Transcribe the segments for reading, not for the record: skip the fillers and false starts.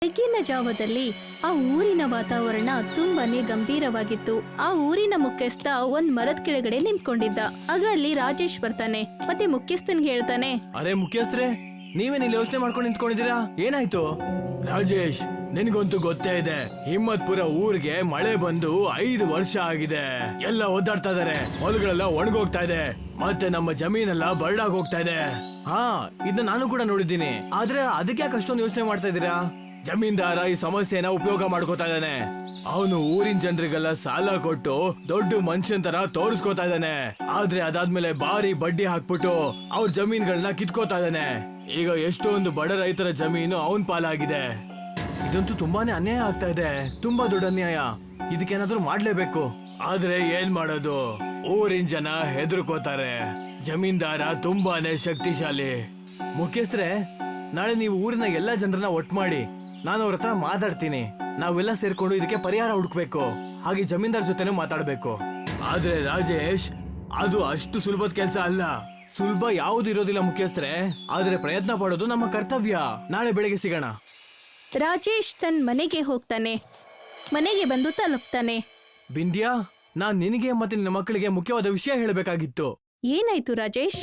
ಬೆಳಗಿನ ಜಾವದಲ್ಲಿ ಆ ಊರಿನ ವಾತಾವರಣ ತುಂಬಾನೇ ಗಂಭೀರವಾಗಿತ್ತು. ಆ ಊರಿನ ಮುಖ್ಯಸ್ಥ ಒಂದ್ ಮರದ ಕೆಳಗಡೆ ನಿಂತ್ಕೊಂಡಿದ್ದ. ಆಗ ಅಲ್ಲಿ ರಾಜೇಶ್ ಬರ್ತಾನೆ ಮತ್ತೆ ಮುಖ್ಯಸ್ಥನ್ಗೆ ಹೇಳ್ತಾನೆ, ಅರೆ ಮುಖ್ಯಸ್ಥರೇ, ನೀವೇನ್ ಇಲ್ಲಿ ಯೋಚನೆ ಮಾಡ್ಕೊಂಡು ನಿಂತ್ಕೊಂಡಿದ್ದೀರಾ? ಏನಾಯ್ತು? ರಾಜೇಶ್, ನಿನ್ಗಂತೂ ಗೊತ್ತೇ ಇದೆ, ಹಿಮ್ಮತ್ಪುರ ಊರಿಗೆ ಮಳೆ ಬಂದು 5 ವರ್ಷ ಆಗಿದೆ. ಎಲ್ಲ ಒದ್ದಾಡ್ತಾ ಇದಾರೆ, ಹೊಲಗಳೆಲ್ಲ ಒಣಗೋಗ್ತಾ ಇದೆ, ಮತ್ತೆ ನಮ್ಮ ಜಮೀನೆಲ್ಲ ಬರಡಾಗ್ ಹೋಗ್ತಾ ಇದೆ. ಹಾ, ಇದನ್ನ ನಾನು ಕೂಡ ನೋಡಿದ್ದೀನಿ. ಆದ್ರೆ ಅದಕ್ಕೆ ಯಾಕೆ ಅಷ್ಟೊಂದು ಯೋಚನೆ ಮಾಡ್ತಾ ಇದ್ದೀರಾ? ಜಮೀನ್ದಾರ ಈ ಸಮಸ್ಯೆನ ಉಪಯೋಗ ಮಾಡ್ಕೋತಾ ಇದ್ದಾನೆ. ಅವನು ಊರಿನ ಜನರಿಗೆಲ್ಲ ಸಾಲ ಕೊಟ್ಟು ದೊಡ್ಡ ಮನುಷ್ಯನ್ ತರ ತೋರಿಸ್ಕೋತಾ ಇದ್ದಾನೆ. ಆದ್ರೆ ಅದಾದ್ಮೇಲೆ ಭಾರಿ ಬಡ್ಡಿ ಹಾಕ್ಬಿಟ್ಟು ಅವ್ರ ಜಮೀನ್ಗಳನ್ನ ಕಿತ್ಕೋತಾ ಇದ್ದಾನೆ. ಈಗ ಎಷ್ಟೊಂದು ಬಡ ರೈತರ ಜಮೀನು ಅವನ್ ಪಾಲಾಗಿದೆ. ಇದಂತೂ ತುಂಬಾನೇ ಅನ್ಯಾಯ ಆಗ್ತಾ ಇದೆ, ತುಂಬಾ ದೊಡ್ಡ ಅನ್ಯಾಯ. ಇದಕ್ಕೇನಾದ್ರೂ ಮಾಡ್ಲೇಬೇಕು. ಆದ್ರೆ ಏನ್ ಮಾಡೋದು? ಊರಿನ ಜನ ಹೆದರ್ಕೋತಾರೆ. ಜಮೀನ್ದಾರ ತುಂಬಾನೇ ಶಕ್ತಿಶಾಲಿ. ಮುಖ್ಯಸ್ಥರೇ, ನಾಳೆ ನೀವು ಊರಿನ ಎಲ್ಲಾ ಜನರನ್ನ ಒಟ್ಟು ಮಾಡಿ, ನಾನು ಅವ್ರ ಹತ್ರ ಮಾತಾಡ್ತೀನಿ. ನಾವೆಲ್ಲ ಸೇರ್ಕೊಂಡು ಇದಕ್ಕೆ ಪರಿಹಾರ ಹುಡುಕ್ಬೇಕು. ಹಾಗೆ ಜಮೀನ್ದಾರ್ ಜೊತೆನೂ ಮಾತಾಡ್ಬೇಕು. ಆದ್ರೆ ರಾಜೇಶ್, ಅದು ಅಷ್ಟು ಸುಲಭದ ಕೆಲಸ ಅಲ್ಲ. ಸುಲಭ ಯಾವುದು ಇರೋದಿಲ್ಲ ಮುಖ್ಯಸ್ಥರೇ, ಆದ್ರೆ ಪ್ರಯತ್ನ ಪಡೋದು ನಮ್ಮ ಕರ್ತವ್ಯ. ನಾಳೆ ಬೆಳಿಗ್ಗೆ ಸಿಗೋಣ. ರಾಜೇಶ್ ತನ್ನ ಮನೆಗೆ ಹೋಗ್ತಾನೆ. ಮನೆಗೆ ಬಂದು ತಲುಪ್ತಾನೆ. ಬಿಂದ್ಯಾ, ನಾನ್ ನಿನಗೆ ಮತ್ತೆ ನಿನ್ನ ಮಕ್ಕಳಿಗೆ ಮುಖ್ಯವಾದ ವಿಷಯ ಹೇಳಬೇಕಾಗಿತ್ತು. ಏನಾಯ್ತು ರಾಜೇಶ್?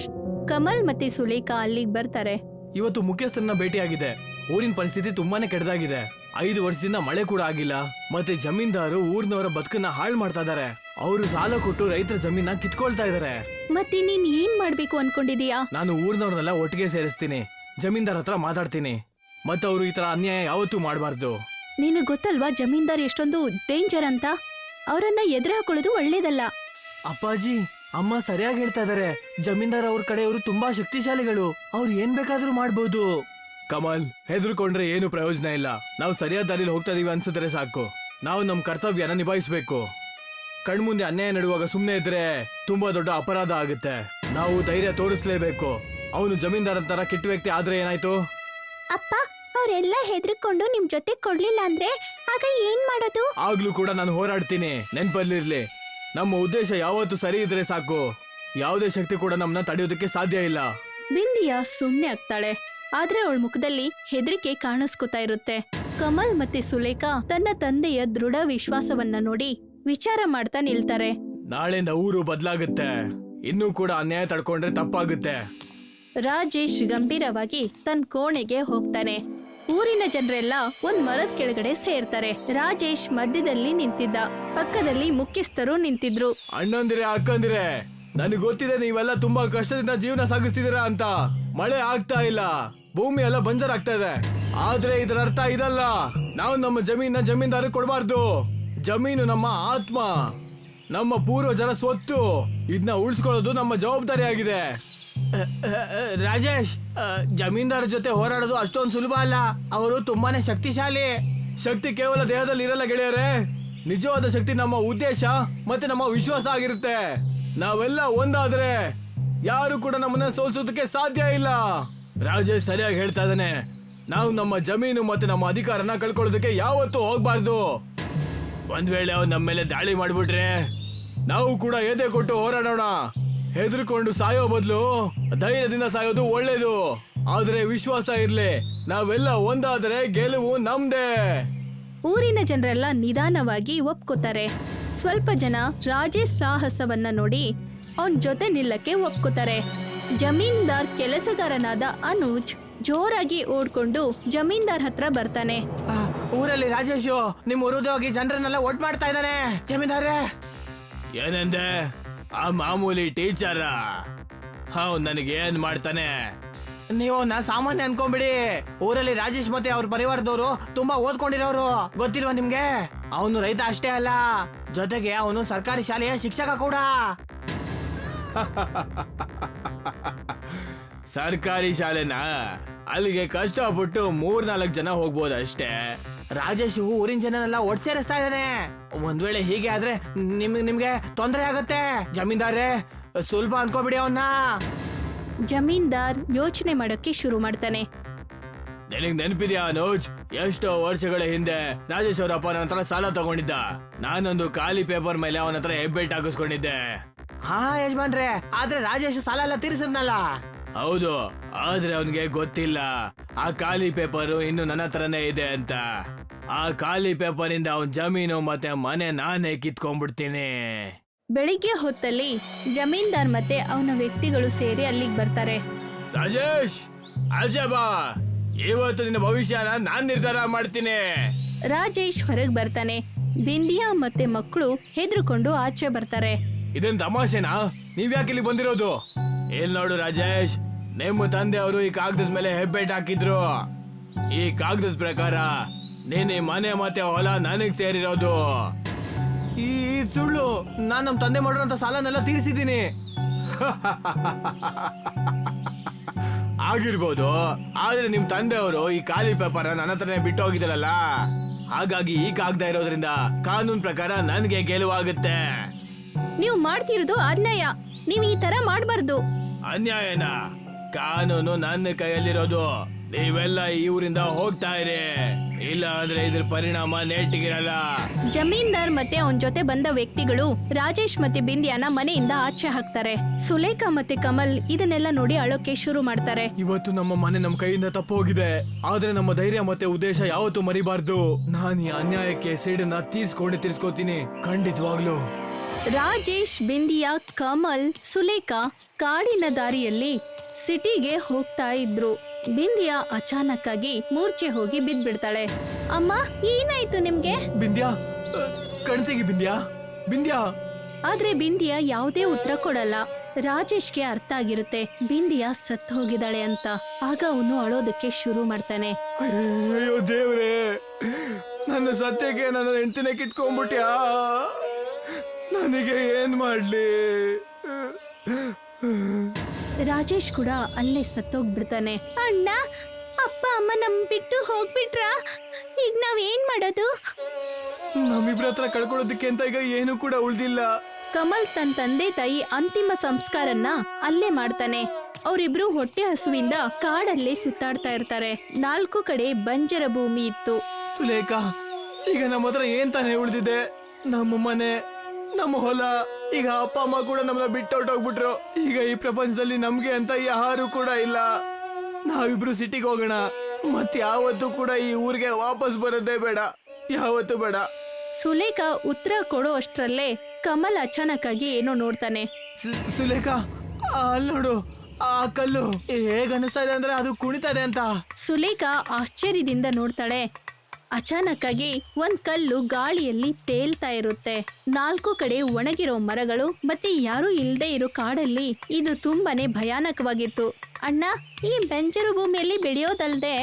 ಕಮಲ್ ಮತ್ತೆ ಸುಲೇಖಾ ಅಲ್ಲಿಗೆ ಬರ್ತಾರೆ. ಇವತ್ತು ಮುಖ್ಯಸ್ಥರನ್ನ ಭೇಟಿಯಾಗಿದೆ. ಊರಿನ ಪರಿಸ್ಥಿತಿ ತುಂಬಾನೇ ಕೆಟ್ಟದಾಗಿದೆ. 5 ವರ್ಷದಿಂದ ಮಳೆ ಕೂಡ ಆಗಿಲ್ಲ. ಮತ್ತೆ ಜಮೀನ್ದಾರು ಊರಿನವರ ಬದುಕನ್ನ ಹಾಳು ಮಾಡ್ತಾ ಇದಾರೆ. ಅವರು ಸಾಲ ಕೊಟ್ಟು ರೈತರ ಜಮೀನ ಕಿತ್ಕೊಳ್ತಾ ಇದಾರೆ. ಮತ್ತೆ ನೀನ್ ಏನ್ ಮಾಡ್ಬೇಕು ಅನ್ಕೊಂಡಿದೀಯಾ? ನಾನು ಊರಿನವ್ರನ್ನೆಲ್ಲ ಒಟ್ಟಿಗೆ ಸೇರಿಸ್ತೀನಿ, ಜಮೀನ್ದಾರ್ ಹತ್ರ ಮಾತಾಡ್ತೀನಿ. ಮತ್ತೆ ಅವರು ಈ ತರ ಅನ್ಯಾಯ ಯಾವತ್ತೂ ಮಾಡಬಾರ್ದು. ನಿನಗ್ ಗೊತ್ತಲ್ವಾ ಜಮೀನ್ದಾರ್ ಎಷ್ಟೊಂದು ಡೇಂಜರ್ ಅಂತ? ಅವರನ್ನ ಎದುರು ಹಾಕೊಳ್ಳೋದು ಒಳ್ಳೇದಲ್ಲ. ಅಪ್ಪಾಜಿ, ಅಮ್ಮ ಸರಿಯಾಗಿ ಹೇಳ್ತಾ ಇದಾರೆ. ಜಮೀನ್ದಾರ್ ಅವ್ರ ಕಡೆಯವರು ತುಂಬಾ ಶಕ್ತಿಶಾಲಿಗಳು. ಅವ್ರು ಏನ್ ಬೇಕಾದ್ರೂ ಮಾಡ್ಬೋದು. ಕಮಲ್, ಹೆದರ್ಕೊಂಡ್ರೆ ಏನು ಪ್ರಯೋಜನ ಇಲ್ಲ. ನಾವು ಸರಿಯಾದ ದಾರಿಲಿ ಹೋಗ್ತಾ ಇದೀವಿ ಅನ್ಸಿದ್ರೆ ಸಾಕು. ನಾವು ನಮ್ ಕರ್ತವ್ಯನ ನಿಭಾಯಿಸ್ಬೇಕು. ಕಣ್ಮುಂದೆ ಅನ್ಯಾಯ ನಡುವಾಗ ಸುಮ್ನೆ ಇದ್ರೆ ತುಂಬಾ ದೊಡ್ಡ ಅಪರಾಧ ಆಗುತ್ತೆ. ನಾವು ಧೈರ್ಯ ತೋರಿಸ್ಲೇಬೇಕು. ಅವನು ಜಮೀನ್ದಾರ್ ಅಂತಾರ ಕೆಟ್ಟ ವ್ಯಕ್ತಿ ಆದ್ರೆ ಏನಾಯ್ತು? ಅಪ್ಪ, ಅವರೆಲ್ಲ ಹೆದರ್ಕೊಂಡು ನಿಮ್ ಜೊತೆ ಕೊಡ್ಲಿಲ್ಲ ಅಂದ್ರೆ ಆಗ ಏನ್ ಮಾಡೋದು? ಆಗ್ಲೂ ಕೂಡ ನಾನು ಹೋರಾಡ್ತೀನಿ. ನೆನ್ಪಲ್ಲಿರ್ಲಿ, ನಮ್ಮ ಉದ್ದೇಶ ಯಾವತ್ತೂ ಸರಿ ಇದ್ರೆ ಸಾಕು. ಯಾವುದೇ ಶಕ್ತಿ ಕೂಡ ನಮ್ಮನ್ನ ತಡೆಯೋದಕ್ಕೆ ಸಾಧ್ಯ ಇಲ್ಲ. ಬಿಂದಿಯಾ ಸುಮ್ನೆ ಆಗ್ತಾಳೆ. ಆದ್ರೆ ಅವಳ ಮುಖದಲ್ಲಿ ಹೆದರಿಕೆ ಕಾಣಿಸ್ಕೊತಾ ಇರುತ್ತೆ. ಕಮಲ್ ಮತ್ತೆ ಸುಲೇಖಾ ತನ್ನ ತಂದೆಯ ದೃಢ ವಿಶ್ವಾಸವನ್ನ ನೋಡಿ ವಿಚಾರ ಮಾಡ್ತಾ ನಿಲ್ತಾರೆ. ನಾಳೆಯಿಂದ ಊರು ಬದಲಾಗುತ್ತೆ. ಇನ್ನೂ ಕೂಡ ಅನ್ಯಾಯ ತಡ್ಕೊಂಡ್ರೆ ತಪ್ಪಾಗುತ್ತೆ. ರಾಜೇಶ್ ಗಂಭೀರವಾಗಿ ತನ್ನ ಕೋಣೆಗೆ ಹೋಗ್ತಾನೆ. ಊರಿನ ಜನರೆಲ್ಲ ಒಂದ್ ಮರದ ಕೆಳಗಡೆ ಸೇರ್ತಾರೆ. ರಾಜೇಶ್ ಮಧ್ಯದಲ್ಲಿ ನಿಂತಿದ್ದ. ಪಕ್ಕದಲ್ಲಿ ಮುಖ್ಯಸ್ಥರು ನಿಂತಿದ್ರು. ಅಣ್ಣಂದಿರೆ, ಅಕ್ಕಂದಿರೆ, ನನಗೆ ಗೊತ್ತಿದೆ ನೀವೆಲ್ಲ ತುಂಬಾ ಕಷ್ಟದಿಂದ ಜೀವನ ಸಾಗಿಸ್ತಿದ್ದೀರಾ ಅಂತ. ಮಳೆ ಆಗ್ತಾ ಇಲ್ಲ, ಭೂಮಿ ಎಲ್ಲ ಬಂಜರಾಗ್ತಾ ಇದೆ. ಆದ್ರೆ ಇದರ ಅರ್ಥ ಇದಲ್ಲ, ನಾವು ನಮ್ಮ ಜಮೀನ ಜಮೀನ್ದಾರ ಕೊಡಬಾರ್ದು. ಜಮೀನು ನಮ್ಮ ಆತ್ಮ, ನಮ್ಮ ಪೂರ್ವಜರ ಸ್ವತ್ತು. ಇದನ್ನ ಉಳಿಸ್ಕೊಳ್ಳೋದು ನಮ್ಮ ಜವಾಬ್ದಾರಿ ಆಗಿದೆ. ರಾಜೇಶ್, ಜಮೀನ್ದಾರ ಜೊತೆ ಹೋರಾಡೋದು ಅಷ್ಟೊಂದು ಸುಲಭ ಅಲ್ಲ. ಅವರು ತುಂಬಾನೇ ಶಕ್ತಿಶಾಲಿ. ಶಕ್ತಿ ಕೇವಲ ದೇಹದಲ್ಲಿ ಇರಲ್ಲ ಗೆಳೆಯರೇ. ನಿಜವಾದ ಶಕ್ತಿ ನಮ್ಮ ಉದ್ದೇಶ ಮತ್ತೆ ನಮ್ಮ ವಿಶ್ವಾಸ ಆಗಿರುತ್ತೆ. ನಾವೆಲ್ಲ ಒಂದಾದ್ರೆ ಯಾರು ಕೂಡ ನಮ್ಮನ್ನ ಸೋಲಿಸೋದಕ್ಕೆ ಸಾಧ್ಯ ಇಲ್ಲ. ರಾಜೇಶ್ ಸರಿಯಾಗಿ ಹೇಳ್ತಾ ಇದ್ದಾನೆ. ನಾವು ನಮ್ಮ ಜಮೀನು ಮತ್ತೆ ನಮ್ಮ ಅಧಿಕಾರನ ಕಳ್ಕೊಳ್ಳೋದಕ್ಕೆ ಯಾವತ್ತೂ ಹೋಗ್ಬಾರ್ದು. ಒಂದ್ ವೇಳೆ ಅವ್ನು ನಮ್ಮ ಮೇಲೆ ದಾಳಿ ಮಾಡ್ಬಿಟ್ರೆ ನಾವು ಕೂಡ ಎದೆ ಕೊಟ್ಟು ಹೋರಾಡೋಣ. ಹೆದರ್ಕೊಂಡು ಸಾಯೋ ಬದಲು ಧೈರ್ಯದಿಂದ ಸಾಯೋದು ಒಳ್ಳೇದು. ಆದ್ರೆ ವಿಶ್ವಾಸ ಇರ್ಲಿ, ನಾವೆಲ್ಲ ಒಂದಾದ್ರೆ ಗೆಲುವು ನಮ್ದೇ. ಊರಿನ ಜನರೆಲ್ಲ ನಿಧಾನವಾಗಿ ಒಪ್ಕೋತಾರೆ. ಸ್ವಲ್ಪ ಜನ ರಾಜೇಶ್ ಸಾಹಸವನ್ನ ನೋಡಿ ಅವನ್ ಜೊತೆ ನಿಲ್ಲಕ್ಕೆ ಒಪ್ಕೋತಾರೆ. ಜಮೀನ್ದಾರ್ ಕೆಲಸಗಾರನಾದ ಅನುಜ್ ಜೋರಾಗಿ ಓಡ್ಕೊಂಡು ಜಮೀನ್ದಾರ್ ಹತ್ರ ಬರ್ತಾನೆ. ಊರಲ್ಲಿ ರಾಜೇಶು ನಿಮ್ ವಿರೋಧವಾಗಿ ಜನರನ್ನೆಲ್ಲ ಒಟ್ಟು ಮಾಡ್ತಾ ಇದ್ದಾನೆ. ಜಮೀನ್ದಾರೇ, ಏನಂದೆ? ಆ ಮಾಮೂಲಿ ಟೀಚರ ನನಗೆ ಏನ್ ಮಾಡ್ತಾನೆ? ನೀವು ನಾ ಸಾಮಾನ್ಯ ಅನ್ಕೊಂಬಿಡಿ. ಊರಲ್ಲಿ ರಾಜೇಶ್ ಮತ್ತೆ ಅವ್ರ ಪರಿವಾರದವರು ತುಂಬಾ ಓದ್ಕೊಂಡಿರೋರು, ಗೊತ್ತಿಲ್ವಾ ನಿಮ್ಗೆ? ಅವನು ರೈತ ಅಷ್ಟೇ ಅಲ್ಲ, ಜೊತೆಗೆ ಅವನು ಸರ್ಕಾರಿ ಶಾಲೆಯ ಶಿಕ್ಷಕ ಕೂಡ. ಸರ್ಕಾರಿ ಶಾಲೆನಾ? ಅಲ್ಲಿಗೆ ಕಷ್ಟಪಟ್ಟು 3-4 ಜನ ಹೋಗ್ಬೋದು ಅಷ್ಟೇ. ರಾಜೇಶ್ ಊರಿನ ಜನನೆಲ್ಲ ಒಟ್ಟು ಸೇರಿಸ್ತಾ ಇದ್ದಾನೆ. ಒಂದ್ ವೇಳೆ ಹೀಗೆ ಆದ್ರೆ ನಿಮ್ಗೆ ತೊಂದರೆ ಆಗತ್ತೆ. ಜಮೀನ್ದಾರೇ, ಸುಲಭ ಅನ್ಕೋಬಿಡಿ ಅವನ್ನ. ಜಮೀನ್ದಾರ್ ಯೋಚನೆ ಮಾಡೋಕೆ ಶುರು ಮಾಡ್ತಾನೆ. ನಿನಗ್ ನೆನಪಿದ್ಯಾ ಅನುಜ್? ಎಷ್ಟೋ ವರ್ಷಗಳ ಹಿಂದೆ ರಾಜೇಶ್ ಅವರಪ್ಪ ನನ್ನ ಹತ್ರ ಸಾಲ ತಗೊಂಡಿದ್ದ. ನಾನೊಂದು ಖಾಲಿ ಪೇಪರ್ ಮೇಲೆ ಅವನ ಹತ್ರ ಹೆಬ್ಬೆಟ್ ಹಾಕಿಸ್ಕೊಂಡಿದ್ದೆ. ಹಾ ಯಜಮಾನ್ರೆ, ಆದ್ರೆ ರಾಜೇಶ್ ಸಾಲ ಎಲ್ಲ ತೀರಿಸಿದ್ನಲ್ಲ. ಹೌದು, ಆದ್ರೆ ಅವನಿಗೆ ಗೊತ್ತಿಲ್ಲ ಆ ಖಾಲಿ ಪೇಪರು ಇನ್ನು ನನ್ನ ಹತ್ರನೇ ಇದೆ ಅಂತ. ಆ ಖಾಲಿ ಪೇಪರ್ ಇಂದ ಅವನ್ ಜಮೀನು ಮತ್ತೆ ಮನೆ ನಾನೇ ಕಿತ್ಕೊಂಡ್ಬಿಡ್ತೀನಿ. ಬೆಳಿಗ್ಗೆ ಹೊತ್ತಲ್ಲಿ ಜಮೀನ್ದಾರ್ ಮತ್ತೆ ಅವನ ವ್ಯಕ್ತಿಗಳು ಸೇರಿ ಅಲ್ಲಿಗೆ ಬರ್ತಾರೆ. ರಾಜೇಶ್, ಆಚೆ ಬಾ, ಇವತ್ತು ನಿನ್ನ ಭವಿಷ್ಯನ ನಾನ್ ನಿರ್ಧಾರ ಮಾಡ್ತೀನಿ. ರಾಜೇಶ್ ಹೊರಗ್ ಬರ್ತಾನೆ. ಬಿಂದಿಯಾ ಮತ್ತೆ ಮಕ್ಕಳು ಹೆದರ್ಕೊಂಡು ಆಚೆ ಬರ್ತಾರೆ. ಇದೇನ್ ತಮಾಷೆನಾ? ನೀವ್ಯಾಕೆ ಇಲ್ಲಿ ಬಂದಿರೋದು? ಇಲ್ಲಿ ನೋಡು ರಾಜೇಶ್, ನಿಮ್ಮ ತಂದೆ ಅವರು ಈ ಕಾಗದದ ಮೇಲೆ ಹೆಬ್ಬೆಟ್ ಹಾಕಿದ್ರು. ಈ ಕಾಗದದ ಪ್ರಕಾರ ನೀನ್ ಈ ಮನೆ ಮತ್ತೆ ಹೊಲ ನನಗ್ ಸೇರಿರೋದು. ಈ ಸುಳ್ಳು. ನಾನ್ ನಮ್ ತಂದೆ ಮಾಡಿರೋಂತ ಸಾಲನೆಲ್ಲ ತೀರಿಸಿದ್ದೀನಿ. ಆಗಿರ್ಬೋದು, ಆದ್ರೆ ನಿಮ್ ತಂದೆ ಅವರು ಈ ಖಾಲಿ ಪೇಪರ್ ನನ್ನ ಹತ್ರನೇ ಬಿಟ್ಟು ಹೋಗಿದಾರಲ್ಲ, ಹಾಗಾಗಿ ಈ ಕಾಗದ ಇರೋದ್ರಿಂದ ಕಾನೂನ್ ಪ್ರಕಾರ ನನ್ಗೆ ಗೆಲುವಾಗುತ್ತೆ. ನೀವು ಮಾಡ್ತಿರೋದು ಅನ್ಯಾಯ. ನೀವು ಈ ತರ ಮಾಡ್ಬಾರ್ದು. ಅನ್ಯಾಯನ? ಕಾನೂನು ನನ್ನ ಕೈಯಲ್ಲಿರೋದು. ನೀವೆಲ್ಲ ಈ ಊರಿಂದ ಹೋಗ್ತಾ ಇರಿ, ಇಲ್ಲ ಅಂದ್ರೆ ಇದ್ರ ಪರಿಣಾಮ ನೆಟ್ಟಿಗಿರಲ್ಲ. ಜಮೀನ್ದಾರ್ ಮತ್ತೆ ಅವನ್ ಜೊತೆ ಬಂದ ವ್ಯಕ್ತಿಗಳು ರಾಜೇಶ್ ಮತ್ತೆ ಬಿಂದಿಯಾನ ಮನೆಯಿಂದ ಆಚೆ ಹಾಕ್ತಾರೆ. ಸುಲೇಖಾ ಮತ್ತೆ ಕಮಲ್ ಇದನ್ನೆಲ್ಲ ನೋಡಿ ಅಳೋಕೆ ಶುರು ಮಾಡ್ತಾರೆ. ಇವತ್ತು ನಮ್ಮ ಮನೆ ನಮ್ ಕೈಯಿಂದ ತಪ್ಪು ಹೋಗಿದೆ, ಆದ್ರೆ ನಮ್ಮ ಧೈರ್ಯ ಮತ್ತೆ ಉದ್ದೇಶ ಯಾವತ್ತೂ ಮರಿಬಾರ್ದು. ನಾನು ಈ ಅನ್ಯಾಯಕ್ಕೆ ಸಿಡನ್ನ ತೀರ್ಸ್ಕೋತೀನಿ, ಖಂಡಿತವಾಗ್ಲು. ರಾಜೇಶ್, ಬಿಂದಿಯಾ, ಕಮಲ್, ಸುಲೇಖಾ ಕಾಡಿನ ದಾರಿಯಲ್ಲಿ ಸಿಟಿಗೆ ಹೋಗ್ತಾ ಇದ್ರು. ಬಿಂದಿಯಾ ಅಚಾನಕ್ ಆಗಿ ಮೂರ್ಛೆ ಹೋಗಿ ಬಿದ್ಬಿಡ್ತಾಳೆ. ಅಮ್ಮ, ಏನಾಯ್ತು ನಿಮ್ಗೆ? ಬಿಂದ್ಯಾ, ಕಣ್ತಿಗಿ ಬಿಂದ್ಯಾ, ಬಿಂದ್ಯಾ. ಆದ್ರೆ ಬಿಂದಿಯಾ ಯಾವುದೇ ಉತ್ತರ ಕೊಡಲ್ಲ. ರಾಜೇಶ್ಗೆ ಅರ್ಥ ಆಗಿರುತ್ತೆ ಬಿಂದಿಯಾ ಸತ್ತು ಹೋಗಿದ್ದಾಳೆ ಅಂತ. ಆಗ ಅವನು ಅಳೋದಕ್ಕೆ ಶುರು ಮಾಡ್ತಾನೆ. ಅಯ್ಯೋ ದೇವ್ರೆ, ನನ್ನ ಸತ್ಯಕ್ಕೆ ನನ್ನ ಹೆಂಡತಿನೇ ಕಿತ್ಕೊಂಡ್ಬಿಟ್ಯಾ, ನನಗೆ ಏನ್ ಮಾಡ್ಲಿ? ರಾಜೇಶ್ ಕೂಡ ಅಲ್ಲೇ ಸತ್ತೋಗ್ಬಿಡ್ತಾನೆ. ಅಣ್ಣ, ಅಪ್ಪ ಅಮ್ಮ ನಮ್ ಬಿಟ್ಟು ಹೋಗ್ಬಿಟ್ರಾ? ಈಗ ನಾವ್ ಏನ್ ಮಾಡೋದು? ನಮ್ಮಿಬ್ರ ಹತ್ರ ಕಳ್ಕೊಳ್ಳೋದಕ್ಕೆ ಅಂತ ಈಗ ಏನು ಕೂಡ ಉಳ್ದಿಲ್ಲ. ಕಮಲ್ ತನ್ನ ತಂದೆ ತಾಯಿ ಅಂತಿಮ ಸಂಸ್ಕಾರನ್ನ ಅಲ್ಲೇ ಮಾಡ್ತಾನೆ. ಅವರಿಬ್ರು ಹೊಟ್ಟೆ ಹಸುವಿಂದ ಕಾಡಲ್ಲೇ ಸುತ್ತಾಡ್ತಾ ಇರ್ತಾರೆ. 4 ಕಡೆ ಬಂಜರ ಭೂಮಿ ಇತ್ತು. ಸುಲೇಖಾ, ಈಗ ನಮ್ಮ ಹತ್ರ ಏನ್ ತಾನೇ ಉಳ್ದಿದೆ? ನಮ್ಮ ಮನೆ, ನಮ್ಮ ಹೊಲ. ಈಗ ಅಪ್ಪ ಅಮ್ಮ ಕೂಡ ನಮ್ಮನ್ನ ಬಿಟ್ಟೊಟ್ಟೋಗ್ಬಿಟ್ರು. ಈಗ ಈ ಪ್ರಪಂಚದಲ್ಲಿ ನಮ್ಗೆ ಅಂತ ಯಾರು ಕೂಡ ಇಲ್ಲ. ನಾವಿಬ್ರು ಸಿಟಿಗೆ ಹೋಗೋಣ, ಮತ್ ಯಾವತ್ತೂ ಕೂಡ ಈ ಊರಿಗೆ ವಾಪಸ್ ಬರೋದೇ ಬೇಡ, ಯಾವತ್ತೂ ಬೇಡ. ಸುಲೇಖಾ ಉತ್ತರ ಕೊಡೋ ಅಷ್ಟ್ರಲ್ಲೇ ಕಮಲ್ ಅಚಾನಕ್ ಆಗಿ ಏನೋ ನೋಡ್ತಾನೆ. ಸುಲೇಖಾ, ಅಲ್ಲಿ ನೋಡು, ಆ ಕಲ್ಲು ಹೇಗ್ ಅನಿಸ್ತಾ ಇದೆ ಅಂದ್ರೆ ಅದು ಕುಣಿತಾ ಇದೆ ಅಂತ. ಸುಲೇಖಾ ಆಶ್ಚರ್ಯದಿಂದ ನೋಡ್ತಾಳೆ. ಅಚಾನಕ್ ಆಗಿ ಒಂದ್ ಕಲ್ಲು ಗಾಳಿಯಲ್ಲಿ ತೇಲ್ತಾ ಇರುತ್ತೆ. 4 ಕಡೆ ಒಣಗಿರೋ ಮರಗಳು ಮತ್ತೆ ಯಾರು ಇಲ್ದೇ ಇರೋ ಕಾಡಲ್ಲಿ ಇದು ತುಂಬಾನೇ ಭಯಾನಕವಾಗಿತ್ತು. ಅಣ್ಣ, ಈ ಬಂಜರು ಭೂಮಿಯಲ್ಲಿ ಬೆಳೆಯೋದಲ್ದೆ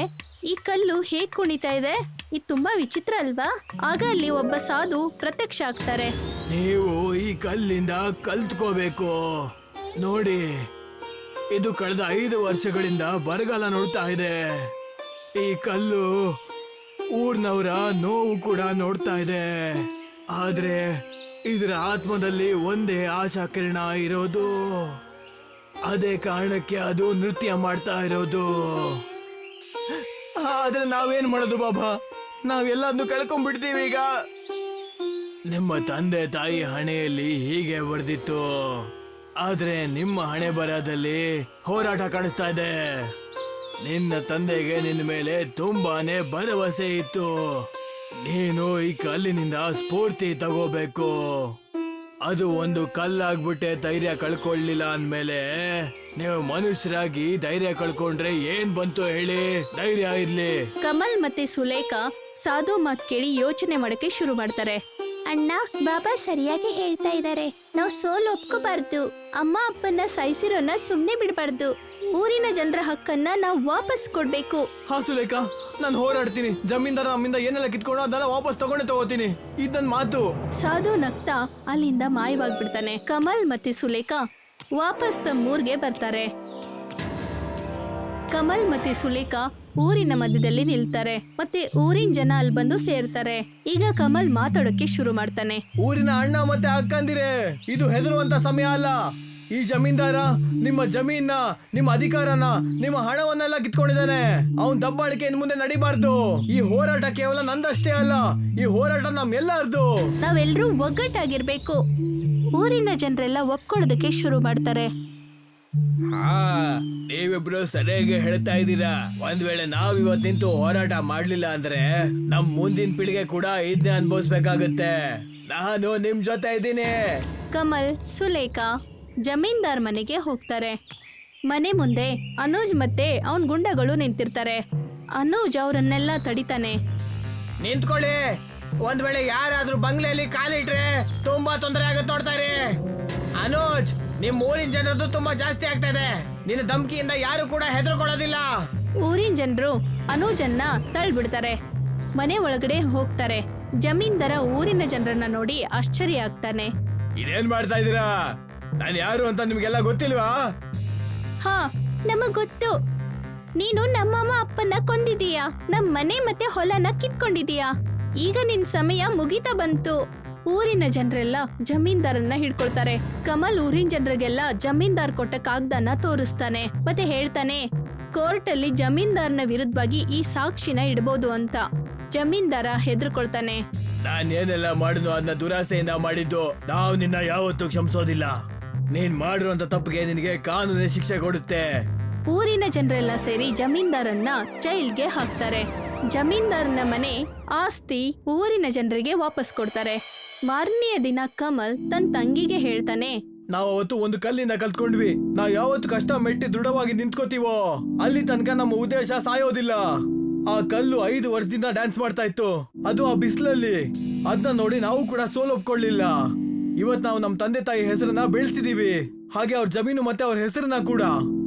ಈ ಕಲ್ಲು ಹೇಗ್ ಕುಣಿತಾ ಇದೆ? ಇದು ತುಂಬಾ ವಿಚಿತ್ರ ಅಲ್ವಾ? ಆಗ ಅಲ್ಲಿ ಒಬ್ಬ ಸಾಧು ಪ್ರತ್ಯಕ್ಷ ಆಗ್ತಾರೆ. ನೀವು ಈ ಕಲ್ಲಿಂದ ಕಲ್ತ್ಕೋಬೇಕು. ನೋಡಿ, ಇದು ಕಳೆದ 5 ವರ್ಷಗಳಿಂದ ಬರಗಾಲ ನೋಡ್ತಾ ಇದೆ. ಈ ಕಲ್ಲು ಊರ್ನವರ ನೋವು ಕೂಡ ನೋಡ್ತಾ ಇದೆ. ಆದ್ರೆ ಇದರ ಆತ್ಮದಲ್ಲಿ ಒಂದೇ ಆಶಾ ಕಿರಣ ಇರೋದು. ಅದೇ ಕಾರಣಕ್ಕೆ ಅದು ನೃತ್ಯ ಮಾಡ್ತಾ ಇರೋದು. ಆದ್ರೆ ನಾವೇನ್ ಮಾಡೋದು ಬಾಬಾ? ನಾವೆಲ್ಲದನ್ನು ಕಳ್ಕೊಂಡ್ಬಿಡ್ತೀವಿ ಈಗ. ನಿಮ್ಮ ತಂದೆ ತಾಯಿ ಹಣೆಯಲ್ಲಿ ಹೀಗೆ ಬರೆದಿತ್ತು, ಆದ್ರೆ ನಿಮ್ಮ ಹಣೆ ಬರಹದಲ್ಲಿ ಹೋರಾಟ ಕಾಣಿಸ್ತಾ ಇದೆ. ನಿನ್ನ ತಂದೆಗೆ ನಿನ್ನ ಮೇಲೆ ತುಂಬಾನೇ ಭರವಸೆ ಇತ್ತು. ನೀನು ಈ ಕಲ್ಲಿನಿಂದ ಸ್ಫೂರ್ತಿ ತಗೋಬೇಕು. ಅದು ಒಂದು ಕಲ್ಲಾಗ್ಬಿಟ್ಟೆ ಧೈರ್ಯ ಕಳ್ಕೊಳ್ಳಿಲ್ಲ ಅಂದ್ಮೇಲೆ ನೀವು ಮನುಷ್ಯರಾಗಿ ಧೈರ್ಯ ಕಳ್ಕೊಂಡ್ರೆ ಏನ್ ಬಂತು ಹೇಳಿ? ಧೈರ್ಯ ಇರ್ಲಿ. ಕಮಲ್ ಮತ್ತೆ ಸುಲೇಖಾ ಸಾಧು ಮಾತ್ ಕೇಳಿ ಯೋಚನೆ ಮಾಡಕ್ಕೆ ಶುರು ಮಾಡ್ತಾರೆ. ಅಣ್ಣ, ಬಾಬಾ ಸರಿಯಾಗಿ ಹೇಳ್ತಾ ಇದ್ದಾರೆ. ನಾವು ಸೋಲು ಒಪ್ಕೋಬಾರ್ದು. ಅಮ್ಮ ಅಪ್ಪನ ಸಾಯಿಸಿರೋನ್ನ ಸುಮ್ನೆ ಬಿಡಬಾರ್ದು. ಊರಿನ ಜನರ ಹಕ್ಕನ್ನ ನಾವು ವಾಪಸ್ ಕೊಡ್ಬೇಕು. ಹಾ ಸುಲೇಖಾ, ನಾನು ಹೋರಾಡ್ತೀನಿ. ಜಮೀನ್ದಾರ ನಮ್ಮಿಂದ ಏನೆಲ್ಲ ಕಿತ್ಕೊಂಡು ಅದನ್ನ ವಾಪಸ್ ತಗೋತೀನಿ. ಇದನ್ ಮಾತು. ಸಾಧು ನಗ್ತಾ ಅಲ್ಲಿಂದ ಮಾಯವಾಗ್ಬಿಡ್ತಾನೆ. ಕಮಲ್ ಮತ್ತೆ ಸುಲೇಖಾ ವಾಪಸ್ ತಮ್ಮೂರ್ಗೆ ಬರ್ತಾರೆ. ಕಮಲ್ ಮತ್ತೆ ಸುಲೇಖಾ ಊರಿನ ಮಧ್ಯದಲ್ಲಿ ನಿಲ್ತಾರೆ. ಮತ್ತೆ ಊರಿನ ಜನ ಅಲ್ಲಿ ಬಂದು ಸೇರ್ತಾರೆ. ಈಗ ಕಮಲ್ ಮಾತಾಡೋಕೆ ಶುರು ಮಾಡ್ತಾನೆ. ಊರಿನ ಅಣ್ಣ ಮತ್ತೆ ಅಕ್ಕಂದಿರೆ, ಇದು ಹೆದರುವಂತ ಸಮಯ ಅಲ್ಲ. ಈ ಜಮೀನ್ದಾರ ನಿಮ್ಮ ಜಮೀನ, ನಿಮ್ಮ ಅಧಿಕಾರನ, ನಿಮ್ಮ ಹಣವನ್ನೆಲ್ಲ ಕಿತ್ಕೊಂಡಿದ್ದಾನೆ. ಅವನ್ ದಬ್ಬಾಳಿಕೆ ಇನ್ ಮುಂದೆ ನಡಿಬಾರ್ದು. ಈ ಹೋರಾಟ ಕೇವಲ ನಂದಷ್ಟೇ ಅಲ್ಲ, ಈ ಹೋರಾಟ ನಮ್ಮೆಲ್ಲರದು. ನಾವೆಲ್ಲರೂ ಒಗ್ಗಟ್ಟಾಗಿರ್ಬೇಕು. ಊರಿನ ಜನರೆಲ್ಲ ಒಪ್ಕೊಳ್ಳೋದಕ್ಕೆ ಶುರು ಮಾಡ್ತಾರೆ. ಹಾ, ನೀವಿಬ್ರು ಸರಿಯಾಗಿ ಹೇಳ್ತಾ ಇದ್ದೀರಾ. ಒಂದ್ ವೇಳೆ ನಾವ್ ಇವತ್ ನಿಂತು ಹೋರಾಟ ಮಾಡ್ಲಿಲ್ಲ ಅಂದ್ರೆ ನಮ್ ಮುಂದಿನ ಪೀಳಿಗೆ ಕೂಡ ಇದನ್ನೇ ಅನ್ಭವಿಸ್ಬೇಕಾಗತ್ತೆ. ನಾನು ನಿಮ್ ಜೊತೆ ಇದ್ದೀನಿ. ಕಮಲ್ ಸುಲೇಖಾ ಜಮೀನ್ದಾರ್ ಮನೆಗೆ ಹೋಗ್ತಾರೆ. ಮನೆ ಮುಂದೆ ಅನೂಜ್ ಮತ್ತೆ ಅವನ್ ಗುಂಡಗಳು ನಿಂತಿರ್ತಾರೆ. ಅನೂಜ್ ಅವರನ್ನೆಲ್ಲ ತಡಿತಾನೆ. ನಿಂತ್ಕೊಳ್ಳಿ. ಒಂದ್ ವೇಳೆ ಯಾರಾದ್ರೂ ಬಂಗ್ಲೆಯಲ್ಲಿ ಕಾಲಿಟ್ರೆ ತುಂಬಾ ತೊಂದರೆ ಆಗತ್ತೆ ನೋಡ್ತಾರೆ. ಅನೂಜ್, ನಿಮ್ ಊರಿನ ಜನರದ್ದು ತುಂಬಾ ಜಾಸ್ತಿ ಆಗ್ತಾ ಇದೆ. ನಿನ್ನ ಧಮ್ಕಿಯಿಂದ ಯಾರು ಕೂಡ ಹೆದರ್ಕೊಳ್ಳೋದಿಲ್ಲ. ಊರಿನ ಜನರು ಅನೂಜನ್ನ ತಳ್ಬಿಡ್ತಾರೆ. ಮನೆ ಒಳಗಡೆ ಹೋಗ್ತಾರೆ. ಜಮೀನ್ದಾರ ಊರಿನ ಜನರನ್ನ ನೋಡಿ ಆಶ್ಚರ್ಯ ಆಗ್ತಾನೆ. ಇದೇನ್ ಮಾಡ್ತಾ ಇದ್ದೀರಾ? ನಾನು ಯಾರು ಅಂತ ನಿಮ್ಗೆಲ್ಲ ಗೊತ್ತಿಲ್ವಾ? ಹಾ, ನಮಗ್ ಗೊತ್ತು. ನೀನು ನಮ್ಮಮ್ಮ ಅಪ್ಪನ ಕೊಂದಿದೀಯಾ, ನಮ್ ಮನೆ ಮತ್ತೆ ಹೊಲನ ಕಿತ್ಕೊಂಡಿದೀಯಾ. ಈಗ ನಿನ್ ಸಮಯ ಮುಗಿತಾ ಬಂತು. ಊರಿನ ಜನರೆಲ್ಲ ಜಮೀನ್ದಾರನ್ನ ಹಿಡ್ಕೊಳ್ತಾರೆ. ಕಮಲ್ ಊರಿನ ಜನರಿಗೆಲ್ಲ ಜಮೀನ್ದಾರ್ ಕೊಟ್ಟ ಕಾಗ್ದಾನ ತೋರಿಸ್ತಾನೆ ಮತ್ತೆ ಹೇಳ್ತಾನೆ, ಕೋರ್ಟ್ ಅಲ್ಲಿ ಜಮೀನ್ದಾರ್ನ ವಿರುದ್ಧವಾಗಿ ಈ ಸಾಕ್ಷಿನ ಇಡಬಹುದು ಅಂತ. ಜಮೀನ್ದಾರ ಹೆದರ್ಕೊಳ್ತಾನೆ. ನಾನ್ ಏನೆಲ್ಲ ಮಾಡಿದ್ನು ಅದನ್ನ ದುರಾಸೆಯಿಂದ ಮಾಡಿದ್ದು. ನಾವು ನಿನ್ನ ಯಾವತ್ತೂ ಕ್ಷಮಿಸೋದಿಲ್ಲ. ನೀನ್ ಮಾಡಿರುವಂತ ತಪ್ಪಿಗೆ ನಿನಗೆ ಕಾನೂನಿನ ಶಿಕ್ಷೆ ಕೊಡುತ್ತೆ. ಊರಿನ ಜನರೆಲ್ಲ ಸೇರಿ ಜಮೀನ್ದಾರನ್ನ ಜೈಲ್ಗೆ ಹಾಕ್ತಾರೆ. ಜಮೀನ್ದಾರನ ಮನೆ ಆಸ್ತಿ ಊರಿನ ಜನರಿಗೆ ವಾಪಸ್ ಕೊಡ್ತಾರೆ. ಮಾರನೆಯ ದಿನ ಕಮಲ್ ತನ್ನ ತಂಗಿಗೆ ಹೇಳ್ತಾನೆ, ನಾವು ಅವತ್ತು ಒಂದು ಕಲ್ಲಿಂದ ಕಲ್ತ್ಕೊಂಡ್ವಿ. ನಾವ್ ಯಾವತ್ತು ಕಷ್ಟ ಮೆಟ್ಟಿ ದೃಢವಾಗಿ ನಿಂತ್ಕೋತೀವೋ ಅಲ್ಲಿ ತನಕ ನಮ್ಮ ಉದ್ದೇಶ ಸಾಯೋದಿಲ್ಲ. ಆ ಕಲ್ಲು 5 ವರ್ಷದಿಂದ ಡ್ಯಾನ್ಸ್ ಮಾಡ್ತಾ ಇತ್ತು, ಅದು ಆ ಬಿಸಿಲಲ್ಲಿ. ಅದನ್ನ ನೋಡಿ ನಾವು ಕೂಡ ಸೋಲೊಪ್ಕೊಳ್ಳಿಲ್ಲ. ಇವತ್ ನಾವು ನಮ್ ತಂದೆ ತಾಯಿ ಹೆಸರನ್ನ ಬೆಳೆಸಿದೀವಿ, ಹಾಗೆ ಅವ್ರ ಜಮೀನು ಮತ್ತೆ ಅವ್ರ ಹೆಸರನ್ನ ಕೂಡ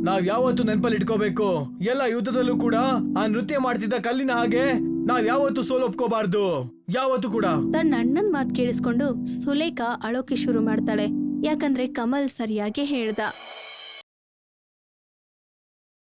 ನಾವ್ ಯಾವತ್ತು ನೆನಪಲ್ಲಿ ಇಟ್ಕೋಬೇಕು. ಎಲ್ಲ ಯುದ್ಧದಲ್ಲೂ ಕೂಡ ಆ ನೃತ್ಯ ಮಾಡ್ತಿದ್ದ ಕಲ್ಲಿನ ಹಾಗೆ ನಾವ್ ಯಾವತ್ತು ಸೋಲೊಪ್ಕೋಬಾರ್ದು, ಯಾವತ್ತು ಕೂಡ. ತನ್ನ ಅಣ್ಣನ್ ಮಾತು ಕೇಳಿಸ್ಕೊಂಡು ಸುಲೇಖಾ ಅಳೋಕೆ ಶುರು ಮಾಡ್ತಾಳೆ. ಯಾಕಂದ್ರೆ ಕಮಲ್ ಸರಿಯಾಗಿ ಹೇಳ್ದ.